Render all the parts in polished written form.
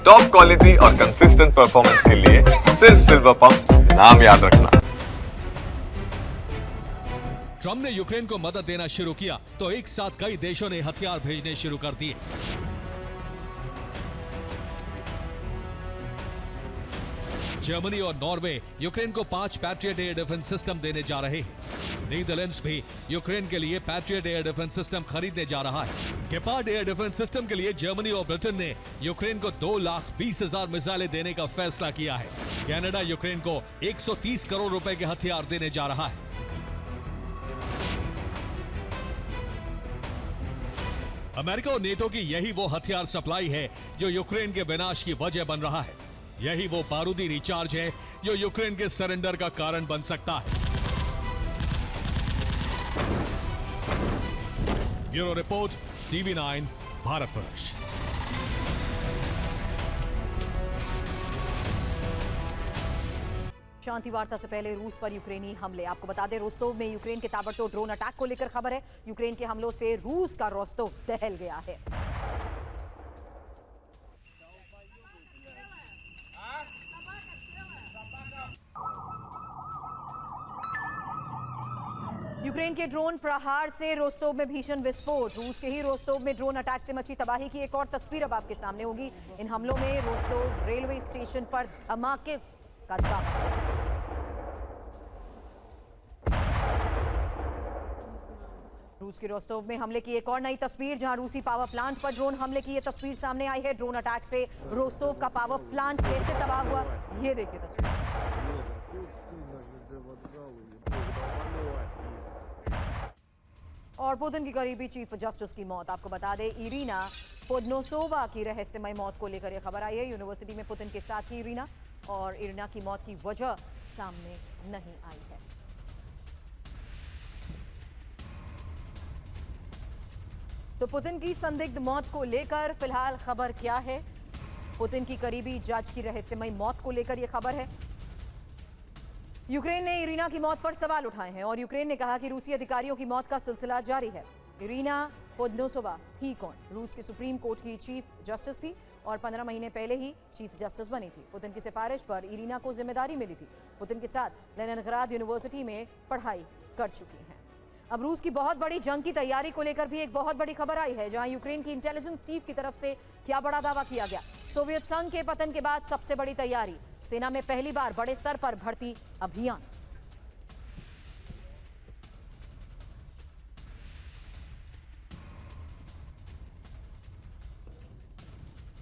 Top quality और consistent performance के लिए सिर्फ सिल्वर पंप नाम याद रखना। ट्रंप ने यूक्रेन को मदद देना शुरू किया तो एक साथ कई देशों ने हथियार भेजने शुरू कर दिए। जर्मनी और नॉर्वे यूक्रेन को 5 पैट्रियट एयर डिफेंस सिस्टम देने जा रहे हैं। नीदरलैंड्स भी यूक्रेन के लिए पैट्रियट एयर डिफेंस सिस्टम खरीदने जा रहा है। गेपार्ड एयर डिफेंस सिस्टम के लिए जर्मनी और ब्रिटेन ने यूक्रेन को 2,20,000 मिसाइलें देने का फैसला किया है। कनाडा यूक्रेन को 130 करोड़ रुपए के हथियार देने जा रहा है। अमेरिका और नेटो की यही वो हथियार सप्लाई है जो यूक्रेन के विनाश की वजह बन रहा है। यही वो बारूदी रिचार्ज है जो यूक्रेन के सरेंडर का कारण बन सकता है। Bureau report, TV9 Bharatvarsh. शांति वार्ता से पहले रूस पर यूक्रेनी हमले। आपको बता दें, रोस्तोव में यूक्रेन के ताबड़तोड़ ड्रोन अटैक को लेकर खबर है। यूक्रेन के हमलों से रूस का रोस्तोव दहल गया है। यूक्रेन के ड्रोन प्रहार से रोस्तोव में भीषण विस्फोट। रूस के ही रोस्तोव में ड्रोन अटैक से मची तबाही की एक और तस्वीर अब आपके सामने होगी। इन हमलों में रोस्तोव रेलवे स्टेशन पर धमाके का दाग। रूस के रोस्तोव में हमले की एक और नई तस्वीर, जहां रूसी पावर प्लांट पर ड्रोन हमले की ये तस्वीर सामने आई है। ड्रोन अटैक से रोस्तोव का पावर प्लांट कैसे तबाह हुआ, ये देखिए तस्वीर। और पुतिन की करीबी चीफ जस्टिस की मौत। आपको बता दें, इरिना पोडनोसोवा की रहस्यमय मौत को लेकर यह खबर आई है। यूनिवर्सिटी में पुतिन के साथ ही इरिना, और इरिना की मौत की वजह सामने नहीं आई है। तो पुतिन की संदिग्ध मौत को लेकर फिलहाल खबर क्या है? पुतिन की करीबी जज की रहस्यमय मौत को लेकर यह खबर है। यूक्रेन ने इरिना की मौत पर सवाल उठाए हैं और यूक्रेन ने कहा कि रूसी अधिकारियों की मौत का सिलसिला जारी है। इरिना पोडनोसोवा थी कौन? रूस की सुप्रीम कोर्ट की चीफ जस्टिस थी और 15 महीने पहले ही चीफ जस्टिस बनी थी। पुतिन की सिफारिश पर इरिना को जिम्मेदारी मिली थी। पुतिन के साथ लेनिनग्राद यूनिवर्सिटी में पढ़ाई कर चुकी हैं। अब रूस की बहुत बड़ी जंग की तैयारी को लेकर भी एक बहुत बड़ी खबर आई है, जहां यूक्रेन की इंटेलिजेंस चीफ की तरफ से क्या बड़ा दावा किया गया। सोवियत संघ के पतन के बाद सबसे बड़ी तैयारी, सेना में पहली बार बड़े स्तर पर भर्ती अभियान।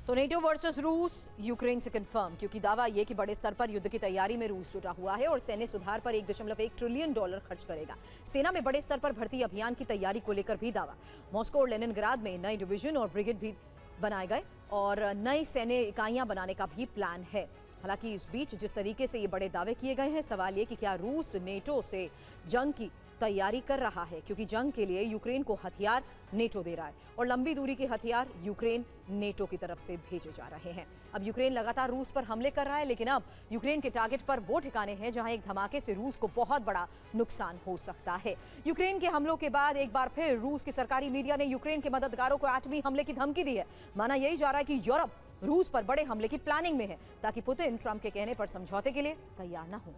तो नेटो वर्सेस रूस यूक्रेन से कंफर्म, क्योंकि दावा यह कि बड़े स्तर पर युद्ध की तैयारी में रूस जुटा हुआ है और सैन्य सुधार पर $1.1 ट्रिलियन खर्च करेगा। सेना में बड़े स्तर पर भर्ती अभियान की तैयारी को लेकर भी दावा। मॉस्को और लेनिनग्राद में नए डिवीजन और ब्रिगेड भी बनाए गए और नई सैन्य इकाइयां बनाने का भी प्लान है। हालांकि इस बीच जिस तरीके से ये बड़े दावे किए गए हैं, सवाल ये कि क्या रूस नेटो से जंग की तैयारी कर रहा है, क्योंकि जंग के लिए यूक्रेन को हथियार नेटो दे रहा है और लंबी दूरी के हथियार यूक्रेन नेटो की तरफ से भेजे जा रहे हैं। अब यूक्रेन लगातार रूस पर हमले कर रहा है, लेकिन अब यूक्रेन के टारगेट पर वो ठिकाने हैं जहां एक धमाके से रूस को बहुत बड़ा नुकसान हो सकता है। यूक्रेन के हमलों के बाद एक बार फिर रूस की सरकारी मीडिया ने यूक्रेन के मददगारों को एटमी हमले की धमकी दी है। माना यही जा रहा है कि यूरोप रूस पर बड़े हमले की प्लानिंग में है, ताकि पुतिन ट्रंप के कहने पर समझौते के लिए तैयार न हो।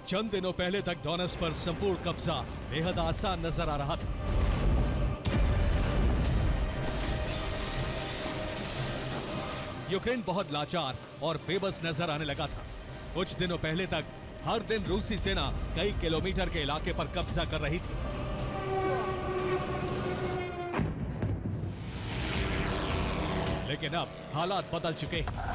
चंद दिनों पहले तक डोनेट्स्क पर संपूर्ण कब्जा बेहद आसान नजर आ रहा था। यूक्रेन बहुत लाचार और बेबस नजर आने लगा था। कुछ दिनों पहले तक हर दिन रूसी सेना कई किलोमीटर के इलाके पर कब्जा कर रही थी। लेकिन अब हालात बदल चुके हैं।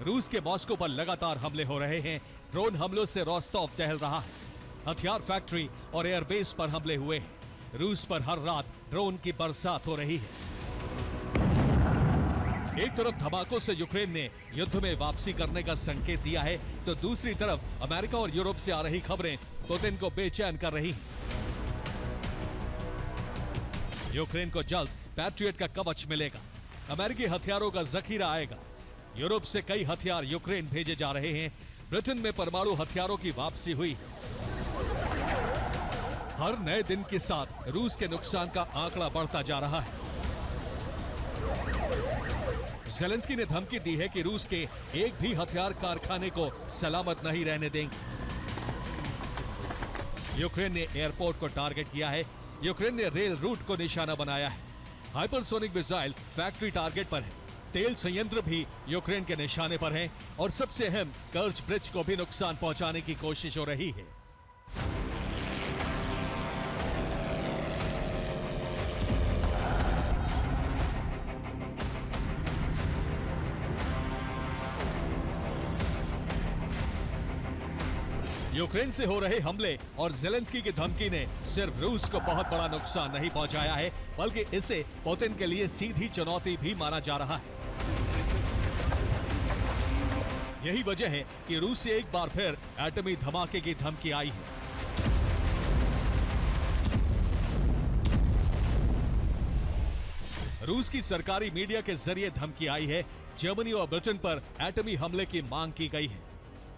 रूस के मॉस्को पर लगातार हमले हो रहे हैं। ड्रोन हमलों से रोस्तोव दहल रहा है। हथियार फैक्ट्री और एयरबेस पर हमले हुए हैं। रूस पर हर रात ड्रोन की बरसात हो रही है। एक तरफ धमाकों से यूक्रेन ने युद्ध में वापसी करने का संकेत दिया है, तो दूसरी तरफ अमेरिका और यूरोप से आ रही खबरें पुतिन को बेचैन कर रही हैं। यूक्रेन को जल्द पैट्रियट का कवच मिलेगा, अमेरिकी हथियारों का जखीरा आएगा, यूरोप से कई हथियार यूक्रेन भेजे जा रहे हैं, ब्रिटेन में परमाणु हथियारों की वापसी हुई है। हर नए दिन के साथ रूस के नुकसान का आंकड़ा बढ़ता जा रहा है। ज़ेलेंस्की ने धमकी दी है कि रूस के एक भी हथियार कारखाने को सलामत नहीं रहने देंगे। यूक्रेन ने एयरपोर्ट को टारगेट किया है, यूक्रेन ने रेल रूट को निशाना बनाया है, हाइपरसोनिक मिसाइल फैक्ट्री टारगेट पर है, तेल संयंत्र भी यूक्रेन के निशाने पर हैं और सबसे अहम कर्च ब्रिज को भी नुकसान पहुंचाने की कोशिश हो रही है। यूक्रेन से हो रहे हमले और ज़ेलेंस्की की धमकी ने सिर्फ रूस को बहुत बड़ा नुकसान नहीं पहुंचाया है, बल्कि इसे पुतिन के लिए सीधी चुनौती भी माना जा रहा है। यही वजह है कि रूस से एक बार फिर एटमी धमाके की धमकी आई है। रूस की सरकारी मीडिया के जरिए धमकी आई है, जर्मनी और ब्रिटेन पर एटमी हमले की मांग की गई है।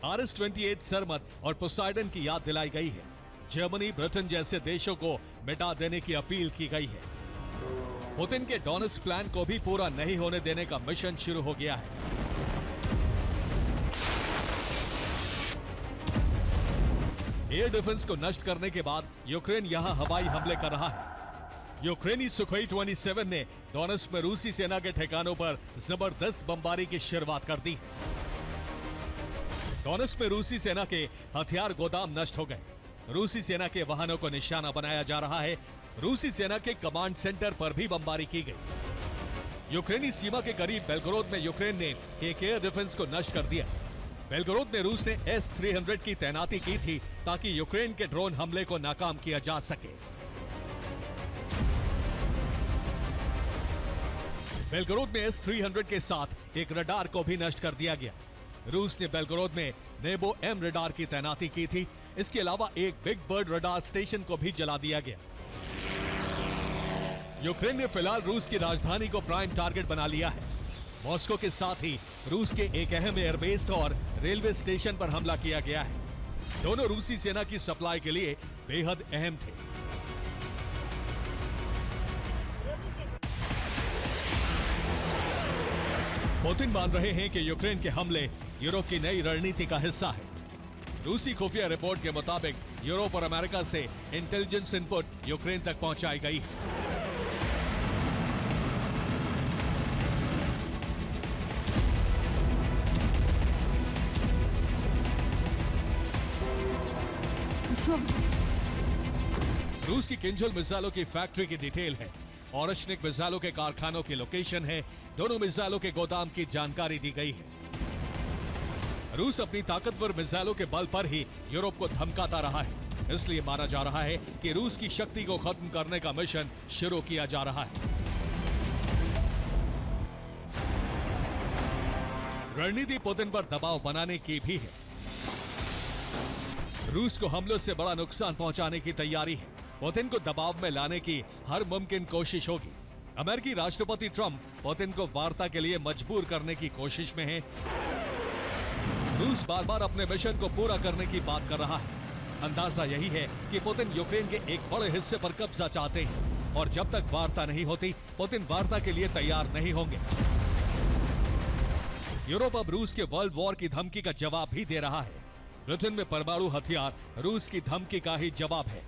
RS-28 सरमत और पोसाइडन की याद दिलाई गई है। जर्मनी, ब्रिटेन जैसे देशों को मिटा देने की अपील की गई है। पुतिन के डोनस प्लान को भी पूरा नहीं होने देने का मिशन शुरू हो गया है। एयर डिफेंस को नष्ट करने के बाद यूक्रेन यहां हवाई हमले कर रहा है। यूक्रेनी सुखोई 27 ने डोनेट्स्क में रूसी सेना के ठिकानों पर जबरदस्त बमबारी की शुरुआत कर दी है। डोनेट्स्क में रूसी सेना के हथियार गोदाम नष्ट हो गए। रूसी सेना के वाहनों को निशाना बनाया जा रहा है। रूसी सेना के कमांड सेंटर पर भी बमबारी की गई। यूक्रेनी सीमा के करीब बेलगोरोद में यूक्रेन ने एक एयर डिफेंस को नष्ट कर दिया। बेलगोरोद में रूस ने S-300 की तैनाती की थी ताकि यूक्रेन के ड्रोन हमले को नाकाम किया जा सके। बेलगोरोद में S-300 के साथ एक रडार को भी नष्ट कर दिया गया। रूस ने बेलगोरोद में नेबो M रडार की तैनाती की थी। इसके अलावा एक बिग बर्ड रडार स्टेशन को भी जला दिया गया। यूक्रेन ने फिलहाल रूस की राजधानी को प्राइम टारगेट बना लिया है। मॉस्को के साथ ही रूस के एक अहम एयरबेस और रेलवे स्टेशन पर हमला किया गया है। दोनों रूसी सेना की सप्लाई के लिए बेहद अहम थे। पुतिन मान रहे हैं कि यूक्रेन के हमले यूरोप की नई रणनीति का हिस्सा है। रूसी खुफिया रिपोर्ट के मुताबिक यूरोप और अमेरिका से इंटेलिजेंस इनपुट यूक्रेन तक पहुंचाई गई है। रूस की किंजल मिसाइलों की फैक्ट्री की डिटेल है। ओरेशनिक मिसाइलों के कारखानों की लोकेशन है। दोनों मिसाइलों के गोदाम की जानकारी दी गई है। रूस अपनी ताकतवर मिसाइलों के बल पर ही यूरोप को धमकाता रहा है। इसलिए माना जा रहा है कि रूस की शक्ति को खत्म करने का मिशन शुरू किया जा रहा है। रणनीति पुतिन पर दबाव बनाने की भी है। रूस को हमलों से बड़ा नुकसान पहुंचाने की तैयारी है। पुतिन को दबाव में लाने की हर मुमकिन कोशिश होगी। अमेरिकी राष्ट्रपति ट्रंप पुतिन को वार्ता के लिए मजबूर करने की कोशिश में है। रूस बार बार अपने मिशन को पूरा करने की बात कर रहा है। अंदाजा यही है कि पुतिन यूक्रेन के एक बड़े हिस्से पर कब्जा चाहते हैं और जब तक वार्ता नहीं होती, पुतिन वार्ता के लिए तैयार नहीं होंगे। यूरोप अब रूस के वर्ल्ड वॉर की धमकी का जवाब भी दे रहा है। ब्रिटेन में परमाणु हथियार रूस की धमकी का ही जवाब है।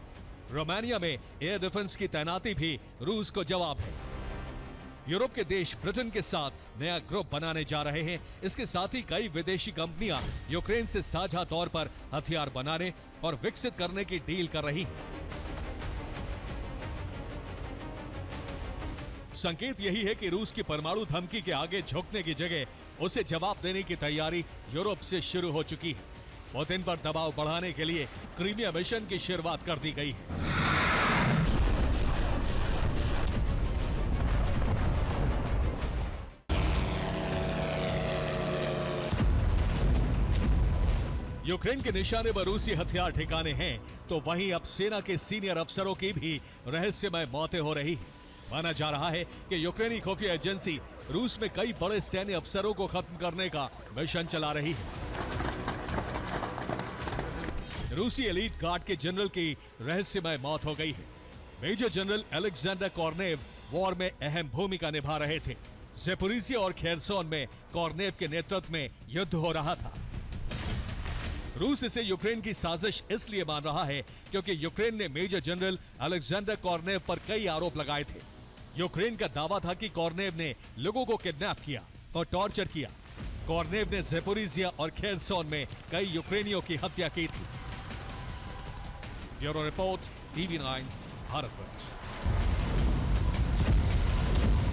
रोमानिया में एयर डिफेंस की तैनाती भी रूस को जवाब है। यूरोप के देश ब्रिटेन के साथ नया ग्रुप बनाने जा रहे हैं। इसके साथ ही कई विदेशी कंपनियां यूक्रेन से साझा तौर पर हथियार बनाने और विकसित करने की डील कर रही हैं। संकेत यही है कि रूस की परमाणु धमकी के आगे झुकने की जगह उसे जवाब देने की तैयारी यूरोप से शुरू हो चुकी है। पुतिन पर दबाव बढ़ाने के लिए क्रीमिया मिशन की शुरुआत कर दी गई है। यूक्रेन के निशाने पर रूसी हथियार ठिकाने हैं, तो वहीं अब सेना के सीनियर अफसरों की भी रहस्यमय मौतें हो रही हैं। माना जा रहा है कि यूक्रेनी खुफिया एजेंसी रूस में कई बड़े सैन्य अफसरों को खत्म करने का मिशन चला रही है। रूसी एलीट गार्ड के जनरल की रहस्यमय मौत हो गई है। मेजर जनरल अलेक्जेंडर कॉर्नेव वॉर में अहम भूमिका निभा रहे थे। ज़ेपोरिज़िया और खेरसोन में कॉर्नेव के नेतृत्व में युद्ध हो रहा था। रूस इसे यूक्रेन की साजिश इसलिए मान रहा है क्योंकि यूक्रेन ने मेजर जनरल अलेक्जेंडर कॉर्नेव पर कई आरोप लगाए थे। यूक्रेन का दावा था कि कॉर्नेव ने लोगों को किडनैप किया और टॉर्चर किया। कॉर्नेव ने ज़ेपोरिज़िया और खेरसोन में कई यूक्रेनियों की हत्या की थी। Bureau report, TV9 Bharat.